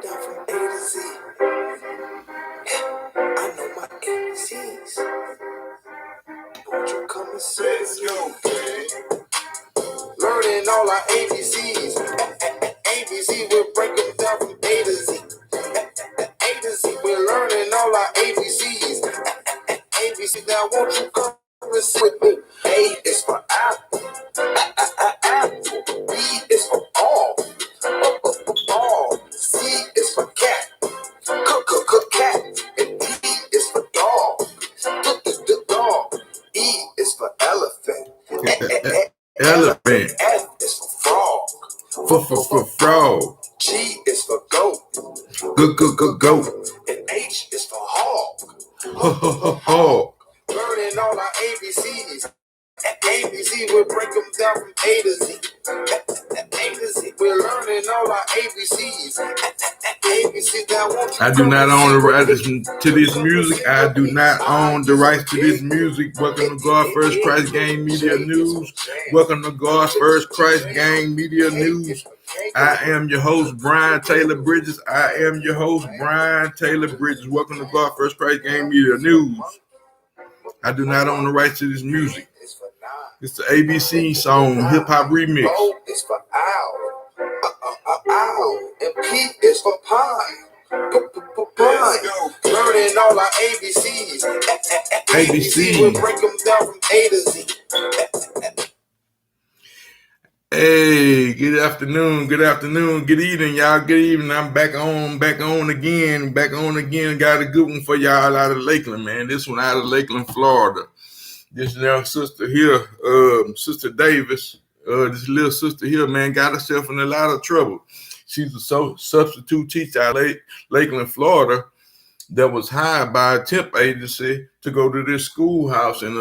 down from A to Z. I know my ABCs. Won't you come and see? Let's go, man. Learning all our ABCs. ABC, we'll break them down from A to Z. A to Z, we're learning all our ABCs. ABC, now won't you come and sit with me? A is for apple. B is for ball. Ball. C is for cat. Cat. And D is for dog. Dog. E is for elephant. Elephant. F is for frog. For frog. G is for goat. Goat. And H is for hog. Hog. Learning all our ABCs. ABC, we'll break them down from A to Z. A to Z, we're learning all our ABCs. ABC, now won't you I do not own the rights to this music. I do not own the rights to this music. Welcome to God First Christ Gang Media News. Welcome to God First Christ Gang Media News. I am your host, Brian Taylor Bridges. Welcome to God First Christ Gang Media News. I do not own the rights to this music. It's the ABC song, hip hop remix. O is for owl. Owl. And P is for pine. Pine. Learning all our ABCs. ABC. We'll break them down from A to Z. Hey, good afternoon, good evening, y'all. Good evening. I'm back on again. Got a good one for y'all out of Lakeland, man. This one out of Lakeland, Florida. This young sister here, Sister Davis, this little sister here, man, got herself in a lot of trouble. She's a substitute teacher out of Lakeland, Florida, that was hired by a temp agency to go to this schoolhouse and,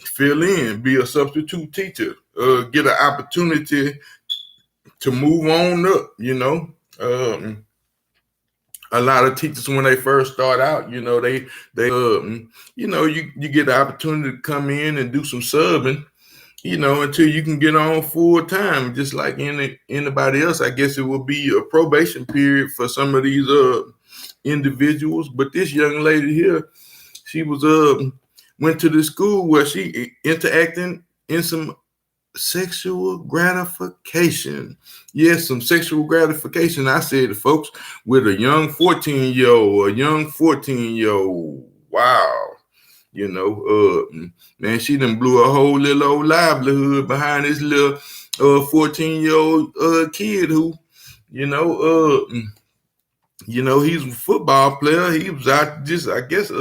fill in, be a substitute teacher, get an opportunity to move on up, a lot of teachers, when they first start out, you get the opportunity to come in and do some subbing, until you can get on full time, just like anybody else. I guess it will be a probation period for some of these individuals. But this young lady here, she was went to the school where she interacting in some sexual gratification. Yes, some sexual gratification. I said to folks, with a young 14-year-old. Wow. Man, she done blew a whole little old livelihood behind this little 14-year-old kid who, he's a football player. He was out just, I guess,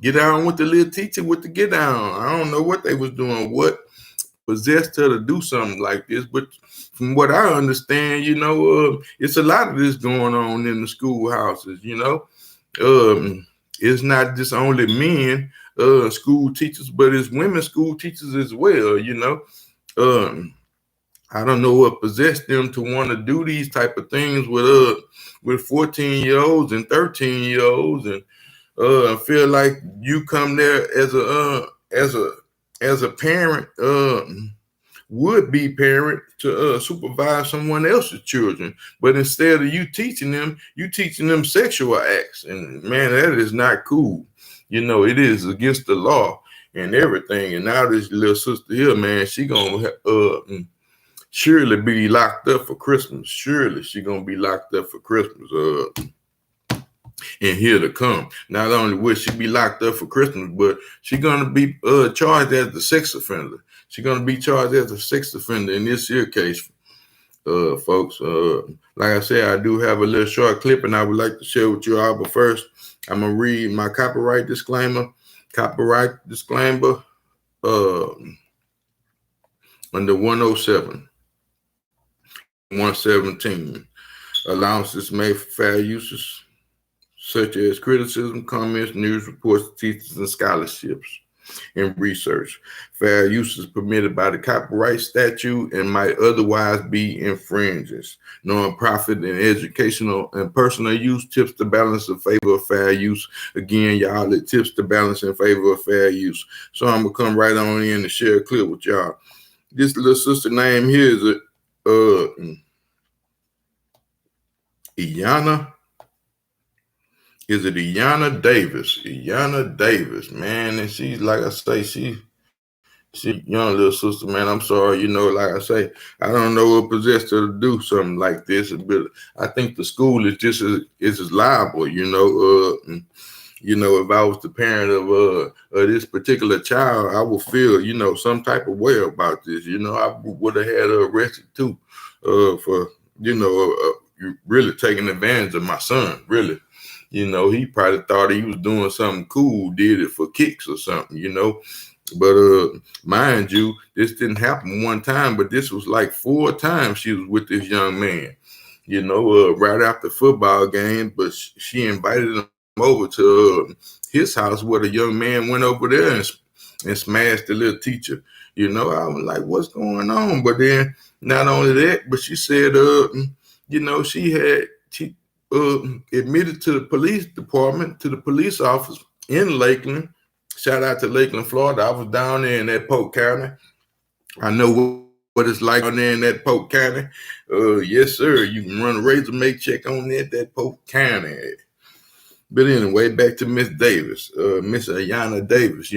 get on with the little teacher with the get down. I don't know what they was doing, what possessed her to do something like this. But from what I understand, it's a lot of this going on in the schoolhouses, It's not just only men, school teachers, but it's women school teachers as well, I don't know what possessed them to want to do these type of things with 14-year-olds and 13-year-olds, and I feel like you come there as a parent, would be parent to supervise someone else's children, but instead of you teaching them sexual acts, and man, that is not cool. It is against the law and everything. And now this little sister here, man, she gonna surely be locked up for Christmas. Surely she gonna be locked up for Christmas. And here to come. Not only will she be locked up for Christmas, but she's gonna be charged as a sex offender. She's gonna be charged as a sex offender in this here case, folks. Like I said, I do have a little short clip, and I would like to share with you all. But first, I'm gonna read my copyright disclaimer. Under 107, 117, allowances made for fair uses, such as criticism, comments, news reports, teachers, and scholarships and research. Fair use is permitted by the copyright statute and might otherwise be infringes. Non-profit and educational and personal use tips the balance in favor of fair use. Again, y'all, it tips the balance in favor of fair use. So I'm gonna come right on in and share a clip with y'all. This little sister name here is Iyanna. Is it Iyanna Davis? Iyanna Davis, man. And she's, like I say, she young little sister, man. I'm sorry, like I say, I don't know what possessed her to do something like this, but I think the school is just as liable, if I was the parent of this particular child, I would feel, some type of way about this. I would have had her arrested too, for really taking advantage of my son. Really, he probably thought he was doing something cool, did it for kicks or something. But mind you, this didn't happen one time, but this was like 4 times she was with this young man. Right after football game, but she invited him over to his house where the young man went over there and smashed the little teacher. I was like, what's going on? But then not only that, but she said, she admitted to the police department, to the police office in Lakeland. Shout out to Lakeland, Florida. I was down there in that Polk County. I know what it's like down there in that Polk County. Yes, sir. You can run a resume check on that Polk County. But anyway, back to Miss Davis, Miss Iyanna Davis.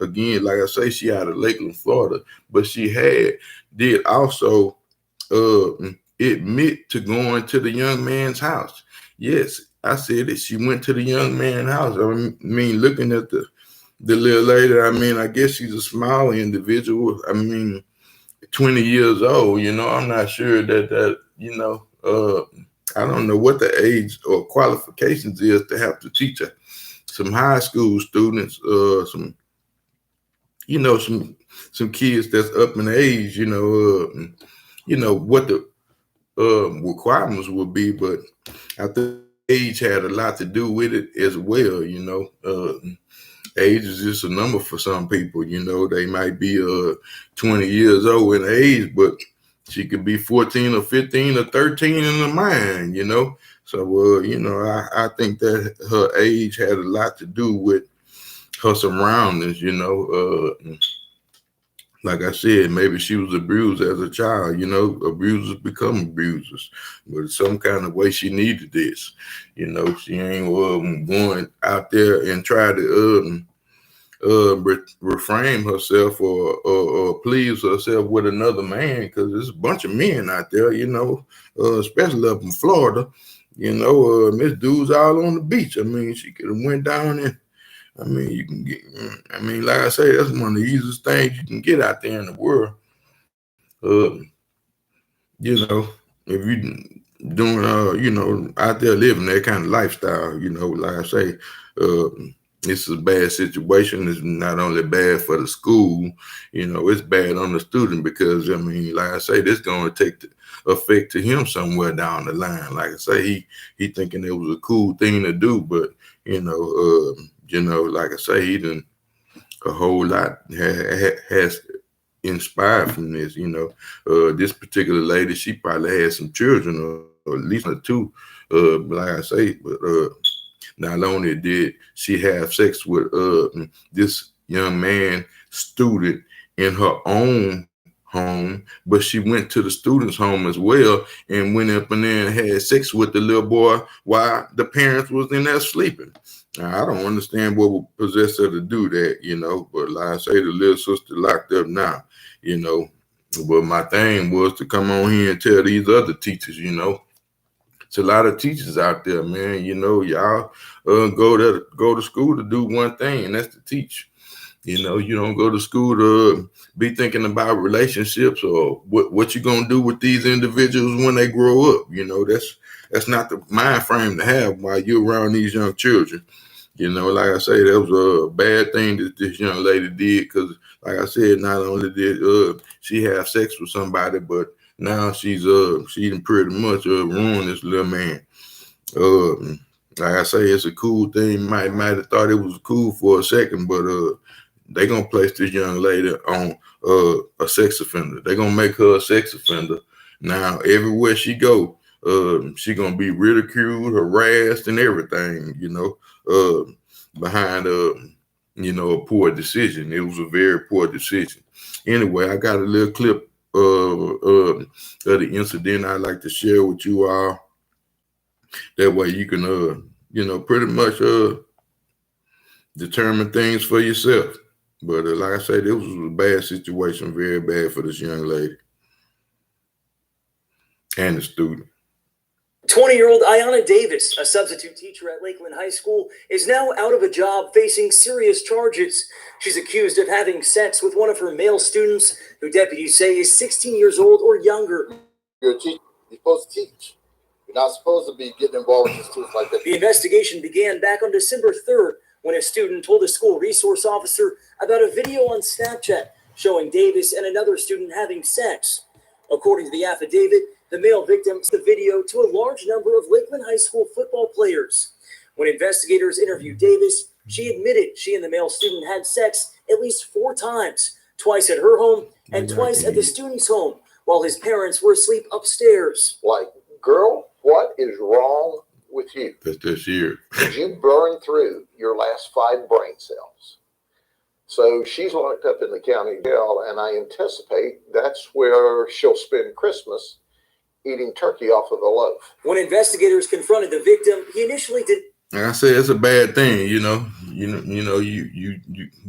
Again, like I say, she out of Lakeland, Florida, but she did also admit to going to the young man's house. Yes, I said it. She went to the young man's house. I mean, looking at the little lady, I guess she's a small individual. 20 years old, I'm not sure that I don't know what the age or qualifications is to have to teach some high school students, some kids that's up in age, what the requirements would be, but I think age had a lot to do with it as well. Age is just a number for some people. They might be 20 years old in age, but she could be 14 or 15 or 13 in the mind. So I think that her age had a lot to do with her surroundings. Like I said, maybe she was abused as a child. Abusers become abusers, but some kind of way she needed this. She ain't going out there and try to reframe herself or please herself with another man, because there's a bunch of men out there, especially up in Florida. Miss Dude's all on the beach. She could have went down and you can get, like I say, that's one of the easiest things you can get out there in the world. If you doing, out there living that kind of lifestyle, like I say, it's a bad situation. It's not only bad for the school, it's bad on the student, because, like I say, this going to take effect to him somewhere down the line. Like I say, he thinking it was a cool thing to do, but, like I say, he done a whole lot has inspired from this. This particular lady, she probably had some children, or at least 2. Like I say, but not only did she have sex with this young man student in her own home, but she went to the student's home as well and went up in there and had sex with the little boy while the parents was in there sleeping. Now, I don't understand what would possess her to do that, but like I say, the little sister locked up now, But my thing was to come on here and tell these other teachers, it's a lot of teachers out there, man. Y'all go to school to do one thing, and that's to teach. You don't go to school to be thinking about relationships or what you're gonna do with these individuals when they grow up. That's not the mind frame to have while you're around these young children. Like I say, that was a bad thing that this young lady did, because, like I said, not only did she have sex with somebody, but now she pretty much ruined this little man. Like I say, it's a cool thing. Might have thought it was cool for a second, but they gonna place this young lady on a sex offender. They gonna make her a sex offender. Now everywhere she go, she gonna be ridiculed, harassed, and everything. Behind a poor decision. It was a very poor decision. Anyway, I got a little clip of the incident I'd like to share with you all. That way you can, pretty much determine things for yourself. But like I said, this was a bad situation, very bad for this young lady and the student. 20-year-old Ayanna Davis, a substitute teacher at Lakeland High School, is now out of a job facing serious charges. She's accused of having sex with one of her male students, who deputies say is 16 years old or younger. You're a teacher. You're supposed to teach. You're not supposed to be getting involved with students like that. The investigation began back on December 3rd when a student told a school resource officer about a video on Snapchat showing Davis and another student having sex. According to the affidavit, the male victim sent the video to a large number of Lakeland High School football players. When investigators interviewed Davis, she admitted she and the male student had sex at least 4 times, twice at her home and twice at the student's home, while his parents were asleep upstairs. Like, girl, what is wrong with you? That's this year. Did you burn through your last 5 brain cells? So she's locked up in the county jail, and I anticipate that's where she'll spend Christmas, eating turkey off of a loaf. When investigators confronted the victim, he initially did. Like I said, it's a bad thing,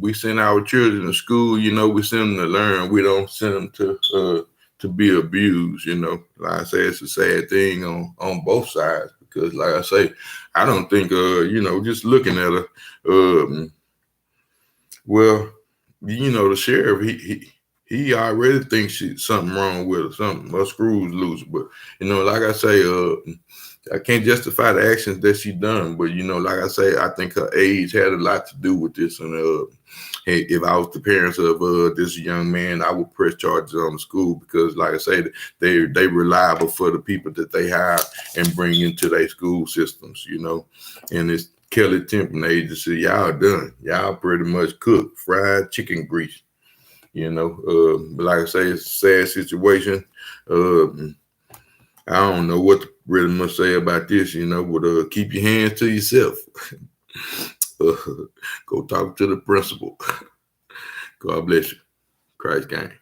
we send our children to school, we send them to learn. We don't send them to be abused, Like I say, it's a sad thing on both sides, because like I say, I don't think, just looking at her, the sheriff, he already thinks something wrong with her, something, her screws loose. But, like I say, I can't justify the actions that she done. But, like I say, I think her age had a lot to do with this. And if I was the parents of this young man, I would press charges on the school, because, like I say, they reliable for the people that they hire and bring into their school systems, And it's Kelly Temping Agency, y'all done. Y'all pretty much cooked fried chicken grease. But like I say, it's a sad situation. I don't know what to really much say about this, but keep your hands to yourself. Go talk to the principal. God bless you. Christ gang.